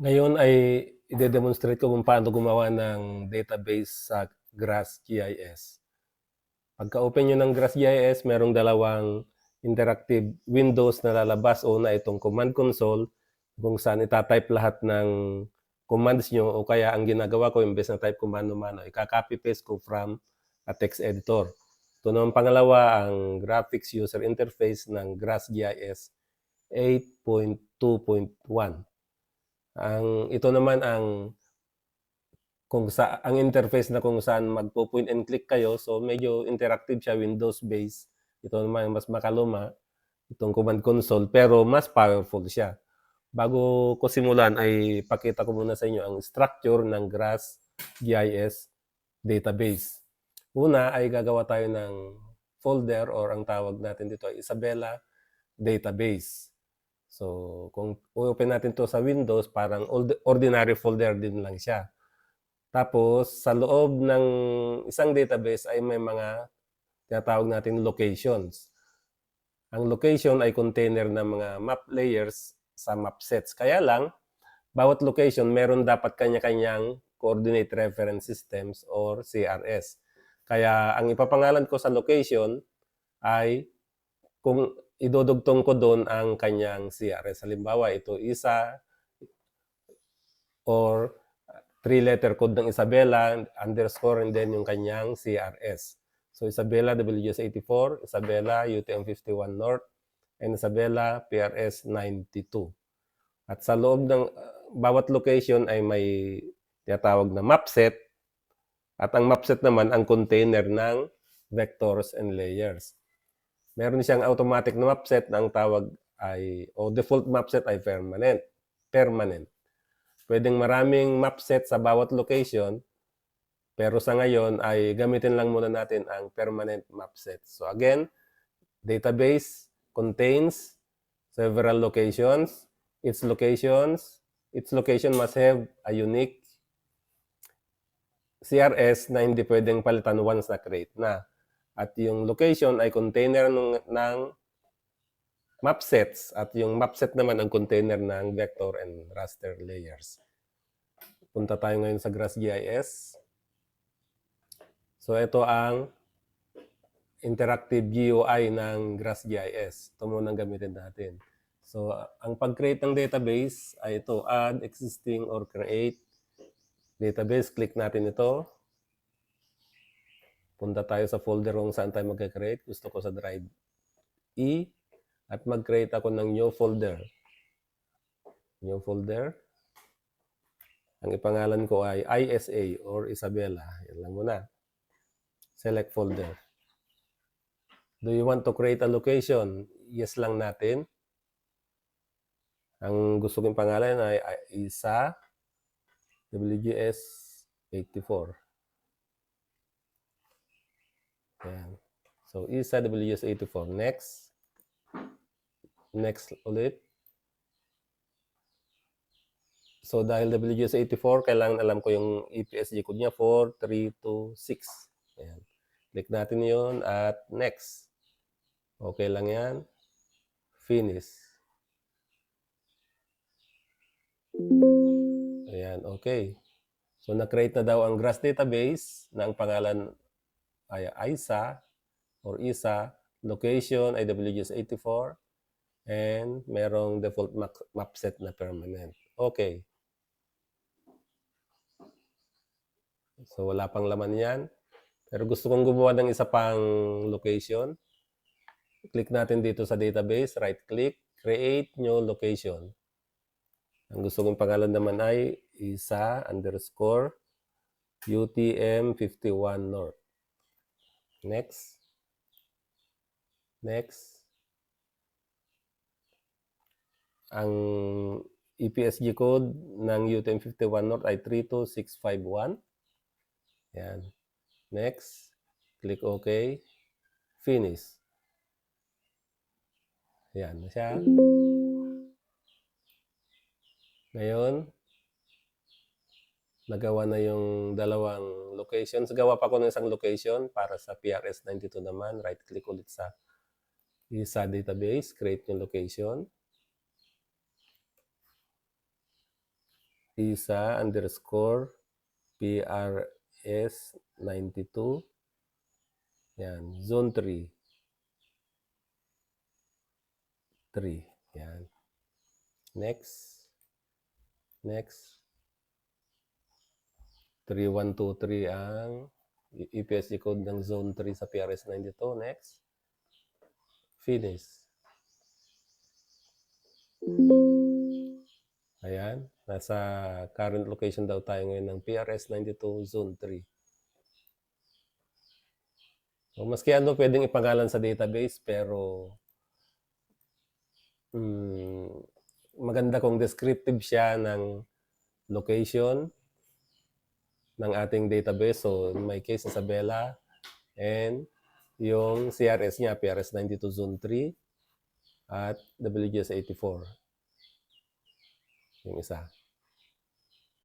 Ngayon ay ide-demonstrate ko kung paano gumawa ng database sa GraphGIS. Pagka-open nyo ng GraphGIS, merong dalawang interactive windows na lalabas. Una, itong command console, kung saan itatype lahat ng commands nyo, o kaya ang ginagawa ko, imbes na type ko mano-mano, ika-copy-paste ko from a text editor. Ito naman pangalawa, ang graphics user interface ng GraphGIS 8.2.1. Ito naman ang interface na kung saan magpo-point and click kayo. So medyo interactive siya, Windows based. Ito naman mas makaluma, itong command console, pero mas powerful siya. Bago ko simulan ay pakita ko muna sa inyo ang structure ng GraphGIS database. Una ay gagawa tayo ng folder, or ang tawag natin dito ay Isabela database. So kung open natin to sa Windows, parang ordinary folder din lang siya. Tapos sa loob ng isang database ay may mga tinatawag natin locations. Ang location ay container ng mga map layers sa map sets. Kaya lang, bawat location meron dapat kanya-kanyang coordinate reference systems or CRS. Kaya ang ipapangalan ko sa location ay kung idudugtong ko doon ang kanyang CRS. Halimbawa, ito isa, or 3-letter code ng Isabela, underscore, and then yung kanyang CRS. So Isabela WS84, Isabela UTM 51 North, and Isabela PRS 92. At sa loob ng bawat location ay may tinatawag na map set, at ang map set naman ang container ng vectors and layers. Meron siyang automatic na map set na ang tawag ay, o default map set ay permanent. Pwedeng maraming map set sa bawat location, pero sa ngayon ay gamitin lang muna natin ang permanent map set. So again, database contains several locations. Its location must have a unique CRS na hindi pwedeng palitan once na create na. At yung location ay container ng map sets, at yung map set naman ang container ng vector and raster layers. Punta tayo ngayon sa GraphGIS. So ito ang interactive GUI ng GraphGIS. Ito muna ang gamitin natin. So ang pag-create ng database ay ito, add, existing, or create database. Click natin ito. Punta tayo sa folder kung saan tayo mag-create. Gusto ko sa drive E. At mag-create ako ng new folder. New folder. Ang ipangalan ko ay ISA or Isabela. Yan lang muna. Select folder. Do you want to create a location? Yes lang natin. Ang gusto kong pangalan ay ISA WGS 84. Yan. So, ISA WGS 84. Next. Next ulit. So, dahil WGS 84, kailangan alam ko yung EPSG code niya, 4326. Ayan. Click natin yun at next. Okay lang yan. Finish. Ayan, okay. So, na-create na daw ang GRASS database na ang pangalan ay ISA or ISA. Location ay WGS 84. And merong default map set na permanent. Okay. So, wala pang laman yan. Pero gusto kong gumawa ng isa pang location. Click natin dito sa database, right-click, create new location. Ang gusto kong pangalan naman ay isa underscore UTM 51 North. Next. Next. Ang EPSG code ng UTM 51 North ay 32651. Yan. Next. Click OK. Finish. Yan na siya. Ngayon, nagawa na yung dalawang locations. Gawa pa ko ng isang location para sa PRS 92 naman. Right-click ulit sa ISA database. Create yung location. Isa underscore PRS92. Yan, zone 3. 3. Yan. Next. Next. 3123 ang EPSC code ng zone 3 sa PRS92. Next. Finish. Ayan. Nasa current location daw tayo ngayon ng PRS92 zone 3. So, maski ano pwedeng ipangalan sa database, pero maganda kung descriptive siya ng location ng ating database. So, in my case, Isabela, and yung CRS niya, PRS92 Zone 3 at WGS84. Yung isa.